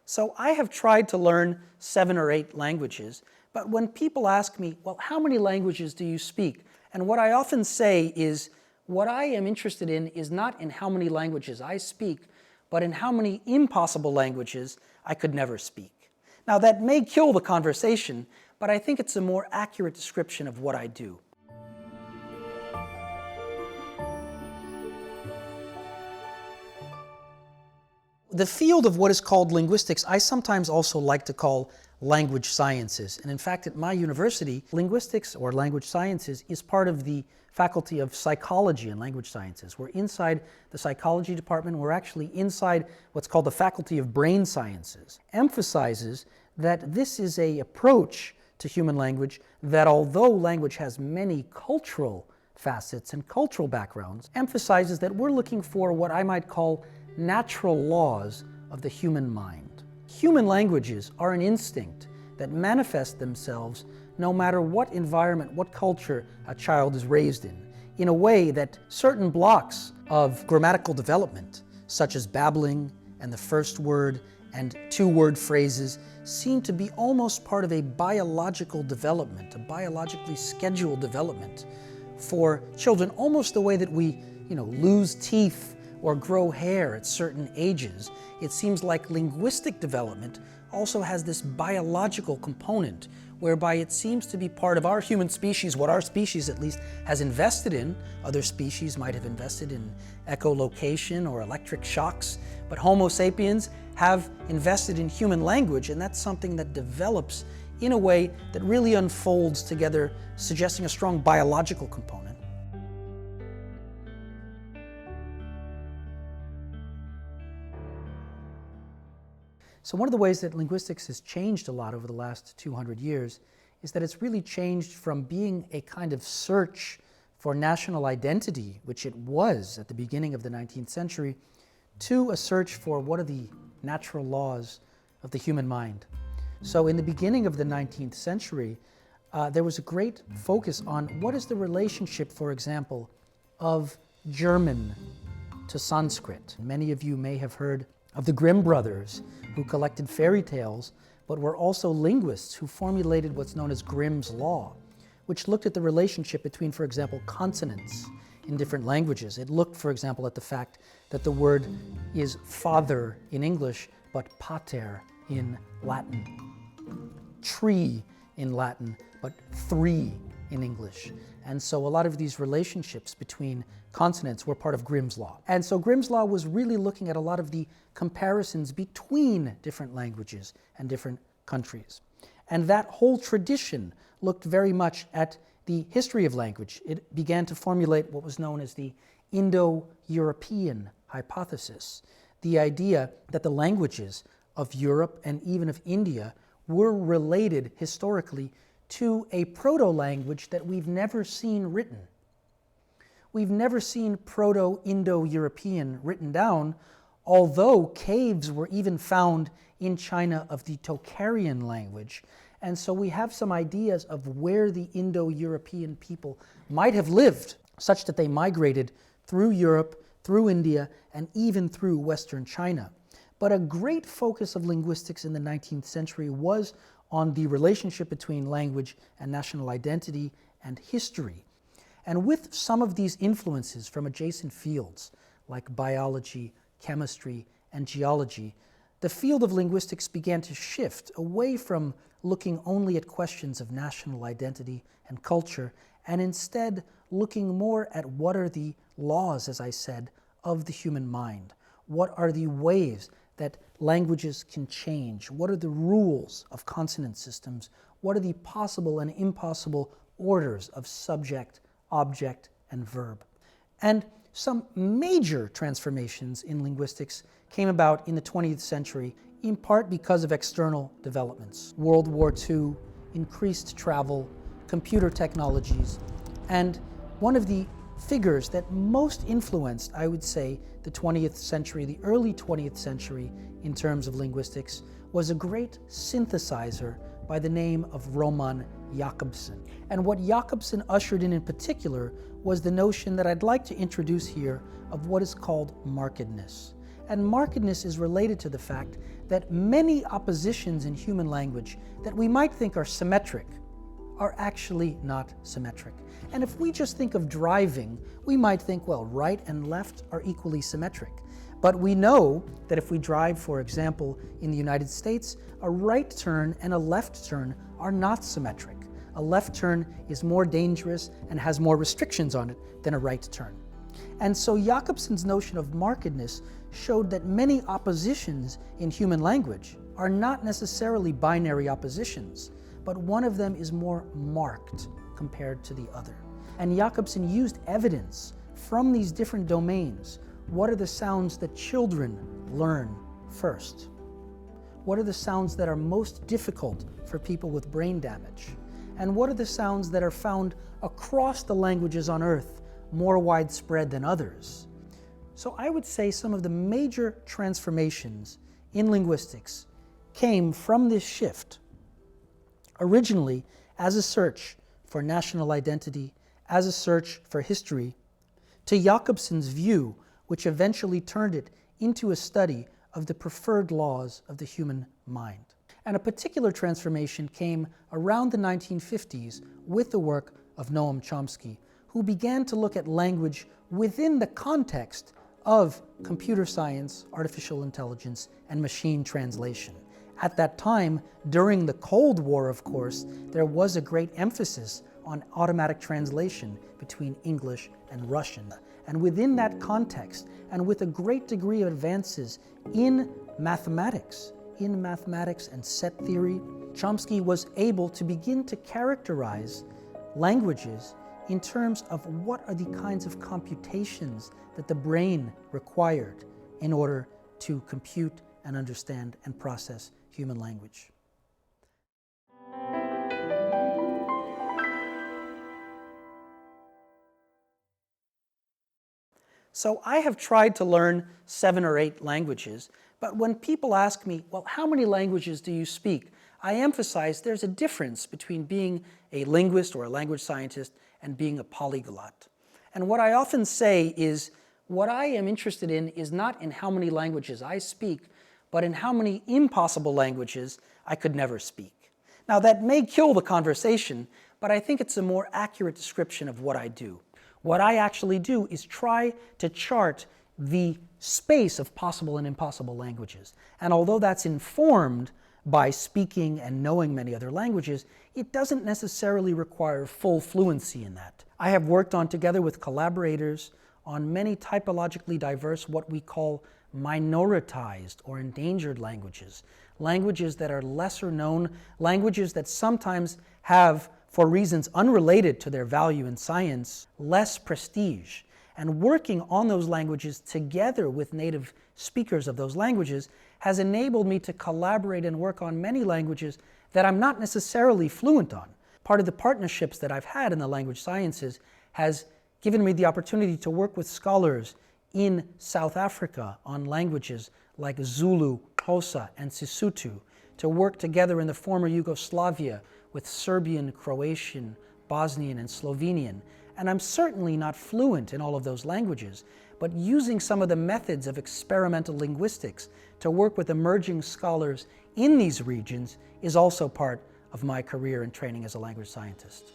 So I have tried to learn 7 or 8 languages, but when people ask me, well, how many languages do you speak? And what I often say is, what I am interested in is not in how many languages I speak, but in how many impossible languages I could never speak. Now that may kill the conversation, but I think it's a more accurate description of what I do. The field of what is called linguistics, I sometimes also like to call language sciences. And in fact, at my university, linguistics or language sciences is part of the faculty of psychology and language sciences. We're inside the psychology department. We're actually inside what's called the faculty of brain sciences. Emphasizes that this is an approach to human language that, although language has many cultural facets and cultural backgrounds, emphasizes that we're looking for what I might call natural laws of the human mind. Human languages are an instinct that manifest themselves no matter what environment, what culture a child is raised in a way that certain blocks of grammatical development, such as babbling and the first word and 2-word phrases, seem to be almost part of a biological development, a biologically scheduled development for children, almost the way that we, lose teeth or grow hair at certain ages. It seems like linguistic development also has this biological component whereby it seems to be part of our human species, what our species at least has invested in. Other species might have invested in echolocation or electric shocks, but Homo sapiens have invested in human language, and that's something that develops in a way that really unfolds together, suggesting a strong biological component. So one of the ways that linguistics has changed a lot over the last 200 years is that it's really changed from being a kind of search for national identity, which it was at the beginning of the 19th century, to a search for what are the natural laws of the human mind. So in the beginning of the 19th century, there was a great focus on what is the relationship, for example, of German to Sanskrit. Many of you may have heard of the Grimm brothers, who collected fairy tales, but were also linguists who formulated what's known as Grimm's Law, which looked at the relationship between, for example, consonants in different languages. It looked, for example, at the fact that the word is father in English, but pater in Latin, tree in Latin, but 3 in English. And so a lot of these relationships between consonants were part of Grimm's Law. And so Grimm's Law was really looking at a lot of the comparisons between different languages and different countries. And that whole tradition looked very much at the history of language. It began to formulate what was known as the Indo-European hypothesis, the idea that the languages of Europe and even of India were related historically to a proto-language that we've never seen written. We've never seen Proto-Indo-European written down, although caves were even found in China of the Tocharian language. And so we have some ideas of where the Indo-European people might have lived, such that they migrated through Europe, through India, and even through Western China. But a great focus of linguistics in the 19th century was on the relationship between language and national identity and history. And with some of these influences from adjacent fields, like biology, chemistry, and geology, the field of linguistics began to shift away from looking only at questions of national identity and culture, and instead looking more at what are the laws, as I said, of the human mind. What are the ways that languages can change? What are the rules of consonant systems? What are the possible and impossible orders of subject, object, and verb? And some major transformations in linguistics came about in the 20th century, in part because of external developments. World War II, increased travel, computer technologies, and one of the figures that most influenced, I would say, the 20th century, the early 20th century in terms of linguistics, was a great synthesizer by the name of Roman Jacobson. And what Jacobson ushered in particular was the notion that I'd like to introduce here of what is called markedness. And markedness is related to the fact that many oppositions in human language that we might think are symmetric are actually not symmetric. And if we just think of driving, we might think, well, right and left are equally symmetric. But we know that if we drive, for example, in the United States, a right turn and a left turn are not symmetric. A left turn is more dangerous and has more restrictions on it than a right turn. And so Jacobson's notion of markedness showed that many oppositions in human language are not necessarily binary oppositions, but one of them is more marked compared to the other. And Jacobson used evidence from these different domains. What are the sounds that children learn first? What are the sounds that are most difficult for people with brain damage? And what are the sounds that are found across the languages on Earth more widespread than others? So I would say some of the major transformations in linguistics came from this shift, originally as a search for national identity, as a search for history, to Jacobson's view, which eventually turned it into a study of the preferred laws of the human mind. And a particular transformation came around the 1950s with the work of Noam Chomsky, who began to look at language within the context of computer science, artificial intelligence, and machine translation. At that time, during the Cold War, of course, there was a great emphasis on automatic translation between English and Russian. And within that context, and with a great degree of advances in mathematics and set theory, Chomsky was able to begin to characterize languages in terms of what are the kinds of computations that the brain required in order to compute and understand and process human language. So I have tried to learn 7 or 8 languages, but when people ask me, well, how many languages do you speak? I emphasize there's a difference between being a linguist or a language scientist and being a polyglot. And what I often say is, what I am interested in is not in how many languages I speak, but in how many impossible languages I could never speak. Now that may kill the conversation, but I think it's a more accurate description of what I do. What I actually do is try to chart the space of possible and impossible languages. And although that's informed by speaking and knowing many other languages, it doesn't necessarily require full fluency in that. I have worked on, together with collaborators, on many typologically diverse, what we call minoritized or endangered languages. Languages that are lesser known, languages that sometimes have, for reasons unrelated to their value in science, less prestige. And working on those languages together with native speakers of those languages has enabled me to collaborate and work on many languages that I'm not necessarily fluent on. Part of the partnerships that I've had in the language sciences has given me the opportunity to work with scholars in South Africa on languages like Zulu, Xhosa, and Sesotho, to work together in the former Yugoslavia with Serbian, Croatian, Bosnian, and Slovenian. And I'm certainly not fluent in all of those languages, but using some of the methods of experimental linguistics to work with emerging scholars in these regions is also part of my career and training as a language scientist.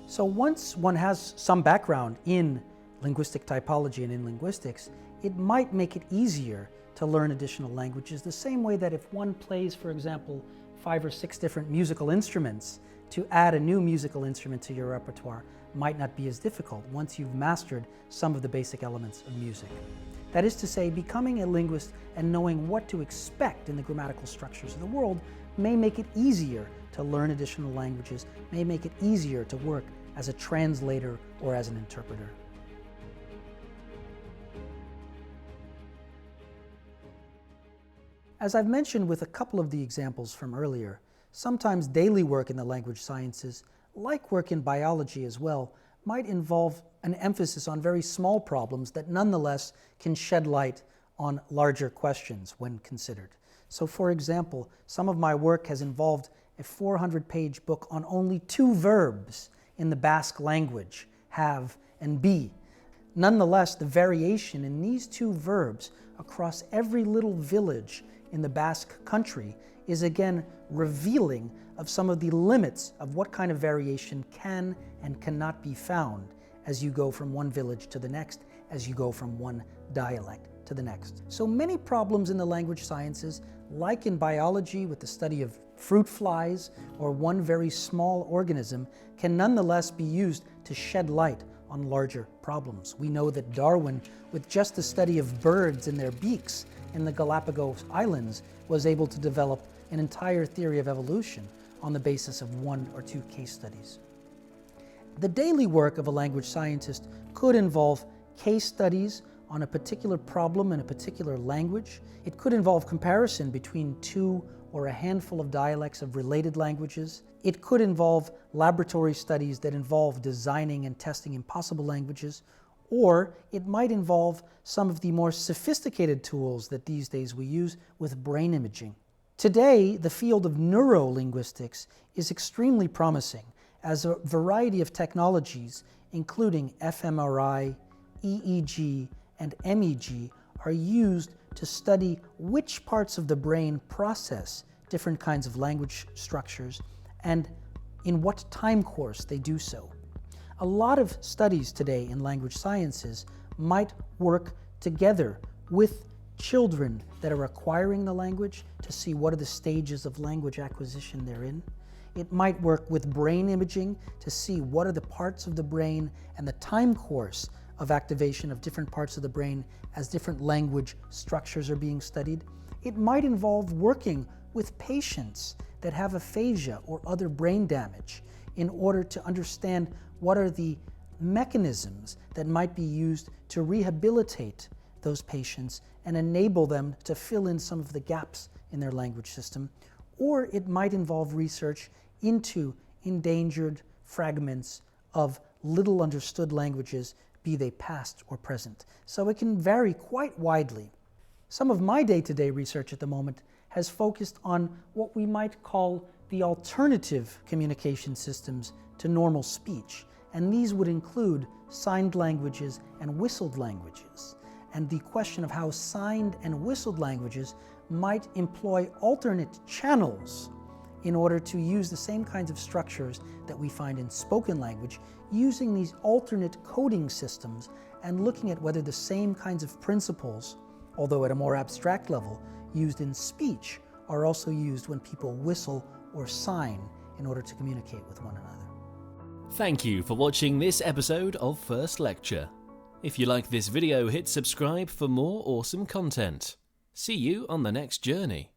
So once one has some background in linguistic typology and in linguistics, it might make it easier to learn additional languages, the same way that if one plays, for example, 5 or 6 different musical instruments, to add a new musical instrument to your repertoire might not be as difficult once you've mastered some of the basic elements of music. That is to say, becoming a linguist and knowing what to expect in the grammatical structures of the world may make it easier to learn additional languages, may make it easier to work as a translator or as an interpreter. As I've mentioned with a couple of the examples from earlier, sometimes daily work in the language sciences, like work in biology as well, might involve an emphasis on very small problems that nonetheless can shed light on larger questions when considered. So for example, some of my work has involved a 400-page book on only 2 verbs in the Basque language, have and be. Nonetheless, the variation in these two verbs across every little village in the Basque country is again revealing of some of the limits of what kind of variation can and cannot be found as you go from one village to the next, as you go from one dialect to the next. So many problems in the language sciences, like in biology with the study of fruit flies or one very small organism, can nonetheless be used to shed light on larger problems. We know that Darwin, with just the study of birds and their beaks in the Galapagos Islands, was able to develop an entire theory of evolution on the basis of one or two case studies. The daily work of a language scientist could involve case studies on a particular problem in a particular language. It could involve comparison between two or a handful of dialects of related languages. It could involve laboratory studies that involve designing and testing impossible languages, or it might involve some of the more sophisticated tools that these days we use with brain imaging. Today, the field of neurolinguistics is extremely promising as a variety of technologies, including fMRI, EEG, and MEG, are used to study which parts of the brain process different kinds of language structures and in what time course they do so. A lot of studies today in language sciences might work together with children that are acquiring the language to see what are the stages of language acquisition they're in. It might work with brain imaging to see what are the parts of the brain and the time course of activation of different parts of the brain as different language structures are being studied. It might involve working with patients that have aphasia or other brain damage in order to understand what are the mechanisms that might be used to rehabilitate those patients and enable them to fill in some of the gaps in their language system. Or it might involve research into endangered fragments of little understood languages, be they past or present. So it can vary quite widely. Some of my day-to-day research at the moment has focused on what we might call the alternative communication systems to normal speech, and these would include signed languages and whistled languages, and the question of how signed and whistled languages might employ alternate channels in order to use the same kinds of structures that we find in spoken language, using these alternate coding systems and looking at whether the same kinds of principles, although at a more abstract level, used in speech are also used when people whistle or sign in order to communicate with one another. Thank you for watching this episode of First Lecture. If you like this video, hit subscribe for more awesome content. See you on the next journey.